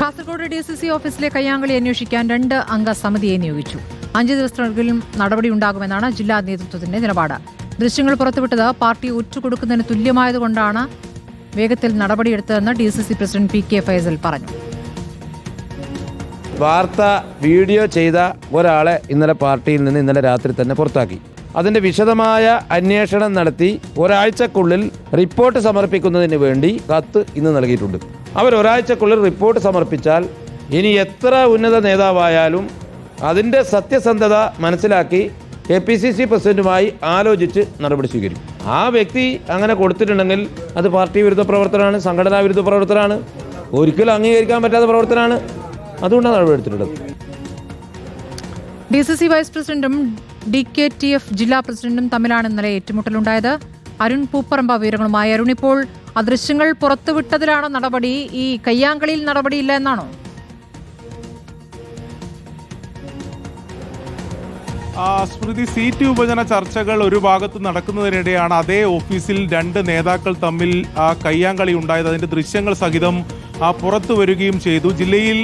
Kasaragod DCC ഓഫീസിലെ കയ്യാങ്കളി അന്വേഷിക്കാൻ 2 അംഗ സമിതിയെ നിയോഗിച്ചു. 5 ദിവസത്തിനുള്ളിൽ നടപടിയുണ്ടാകുമെന്നാണ് ജില്ലാ നേതൃത്വത്തിന്റെ നിലപാട്. ദൃശ്യങ്ങൾ പുറത്തുവിട്ടത് പാർട്ടി ഒറ്റുകൊടുക്കുന്നതിന് തുല്യമായതുകൊണ്ടാണ് വേഗത്തിൽ നടപടിയെടുത്തതെന്ന് DCC പ്രസിഡന്റ് PK ഫൈസൽ പറഞ്ഞു. വാർത്ത വീഡിയോ ചെയ്ത ഒരാളെ ഇന്നലെ പാർട്ടിയിൽ നിന്ന് ഇന്നലെ രാത്രി തന്നെ പുറത്താക്കി. അതിൻ്റെ വിശദമായ അന്വേഷണം നടത്തി ഒരാഴ്ചക്കുള്ളിൽ റിപ്പോർട്ട് സമർപ്പിക്കുന്നതിന് വേണ്ടി കത്ത് ഇന്ന് നൽകിയിട്ടുണ്ട്. ഒരാഴ്ചക്കുള്ളിൽ റിപ്പോർട്ട് സമർപ്പിച്ചാൽ ഇനി എത്ര ഉന്നത നേതാവായാലും അതിൻ്റെ സത്യസന്ധത മനസ്സിലാക്കി KPCC പ്രസിഡന്റുമായി ആലോചിച്ച് നടപടി സ്വീകരിക്കും. ആ വ്യക്തി അങ്ങനെ കൊടുത്തിട്ടുണ്ടെങ്കിൽ അത് പാർട്ടി വിരുദ്ധ പ്രവർത്തനമാണ്, സംഘടനാ വിരുദ്ധ പ്രവർത്തനമാണ്, ഒരിക്കലും അംഗീകരിക്കാൻ പറ്റാത്ത പ്രവർത്തനമാണ്. അതുകൊണ്ടാണ് നടപടിയെടുത്തിട്ടുള്ളത്. DCC വൈസ് പ്രസിഡന്റും DKTF ജില്ലാ പ്രസിഡന്റും തമ്മിലാണ് ഇന്നലെ ഏറ്റുമുട്ടലുണ്ടായത്. അരുൺ പൂപ്പറമ്പ വിവരങ്ങളുമായി. അരുൺ, ഇപ്പോൾ ദൃശ്യങ്ങൾ പുറത്തുവിട്ടതിലാണ് നടപടി, ഈ കയ്യാങ്കളിയിൽ നടപടിയില്ല എന്നാണോ? സ്മൃതി, സീറ്റ് വിഭജന ചർച്ചകൾ ഒരു ഭാഗത്ത് നടക്കുന്നതിനിടെയാണ് അതേ ഓഫീസിൽ 2 നേതാക്കൾ തമ്മിൽ കയ്യാങ്കളി ഉണ്ടായത്. അതിന്റെ ദൃശ്യങ്ങൾ സഹിതം പുറത്തു വരികയും ചെയ്തു. ജില്ലയിൽ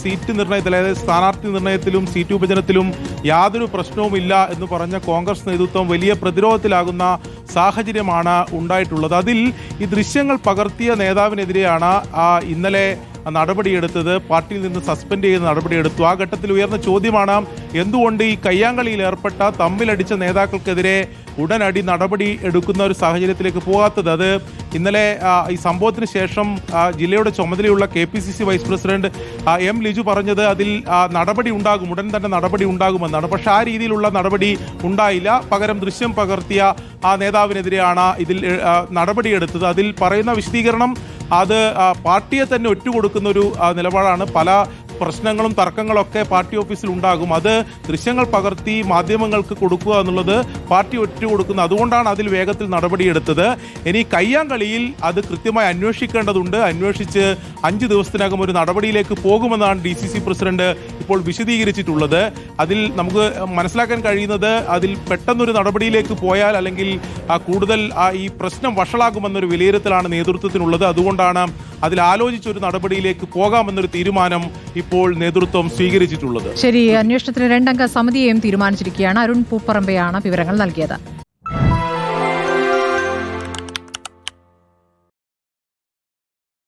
സീറ്റ് നിർണയത്തിൽ, അതായത് സ്ഥാനാർത്ഥി നിർണയത്തിലും സീറ്റ് വിഭജനത്തിലും യാതൊരു പ്രശ്നവുമില്ല എന്ന് പറഞ്ഞ കോൺഗ്രസ് നേതൃത്വം വലിയ പ്രതിരോധത്തിലാകുന്ന സാഹചര്യമാണ് ഉണ്ടായിട്ടുള്ളത്. അതിൽ ഈ ദൃശ്യങ്ങൾ പകർത്തിയ നേതാവിനെതിരെയാണ് ഇന്നലെ നടപടിയെടുത്തത്. പാർട്ടിയിൽ നിന്ന് സസ്പെൻഡ് ചെയ്ത് നടപടിയെടുത്തു. ആ ഘട്ടത്തിൽ ഉയർന്ന ചോദ്യമാണ്, എന്തുകൊണ്ട് ഈ കയ്യാങ്കളിയിൽ ഏർപ്പെട്ട തമ്മിലടിച്ച നേതാക്കൾക്കെതിരെ ഉടനടി നടപടി എടുക്കുന്ന ഒരു സാഹചര്യത്തിലേക്ക് പോകാത്തത്. അത് ഇന്നലെ ഈ സംഭവത്തിന് ശേഷം ജില്ലയുടെ ചുമതലയുള്ള KPCC vice president M. Liju പറഞ്ഞത് അതിൽ നടപടി ഉണ്ടാകും, ഉടൻ തന്നെ നടപടി ഉണ്ടാകുമെന്നാണ്. പക്ഷെ ആ രീതിയിലുള്ള നടപടി ഉണ്ടായില്ല. പകരം ദൃശ്യം പകർത്തിയ ആ നേതാവിനെതിരെയാണ് ഇതിൽ നടപടിയെടുത്തത്. അതിൽ പറയുന്ന വിശദീകരണം അത് പാർട്ടിയെ തന്നെ ഒറ്റുകൊടുക്കുന്ന ഒരു നിലപാടാണ്. പല പ്രശ്നങ്ങളും തർക്കങ്ങളൊക്കെ പാർട്ടി ഓഫീസിൽ ഉണ്ടാകും. അത് ദൃശ്യങ്ങൾ പകർത്തി മാധ്യമങ്ങൾക്ക് കൊടുക്കുക എന്നുള്ളത് പാർട്ടി ഒറ്റുകൊടുക്കുന്നു. അതുകൊണ്ടാണ് അതിൽ വേഗത്തിൽ നടപടിയെടുത്തത്. ഇനി കയ്യാങ്കളിയിൽ അത് കൃത്യമായി അന്വേഷിക്കേണ്ടതുണ്ട്. അന്വേഷിച്ച് 5 ദിവസത്തിനകം ഒരു നടപടിയിലേക്ക് പോകുമെന്നാണ് DCC പ്രസിഡന്റ് ഇപ്പോൾ വിശദീകരിച്ചിട്ടുള്ളത്. അതിൽ നമുക്ക് മനസ്സിലാക്കാൻ കഴിയുന്നത്, അതിൽ പെട്ടെന്നൊരു നടപടിയിലേക്ക് പോയാൽ അല്ലെങ്കിൽ കൂടുതൽ ഈ പ്രശ്നം വഷളാകുമെന്നൊരു വിലയിരുത്തലാണ് നേതൃത്വത്തിനുള്ളത്. അതുകൊണ്ടാണ് അതിൽ ആലോചിച്ചൊരു നടപടിയിലേക്ക് പോകാമെന്നൊരു തീരുമാനം ഇപ്പോൾ നേതൃത്വം സ്വീകരിച്ചിട്ടുള്ളത്. ശരി, അന്വേഷണത്തിന് 2 അംഗ സമിതിയെയും തീരുമാനിച്ചിരിക്കുകയാണ്. അരുൺ പൂപ്പറമ്പയാണ് വിവരങ്ങൾ നൽകിയത്.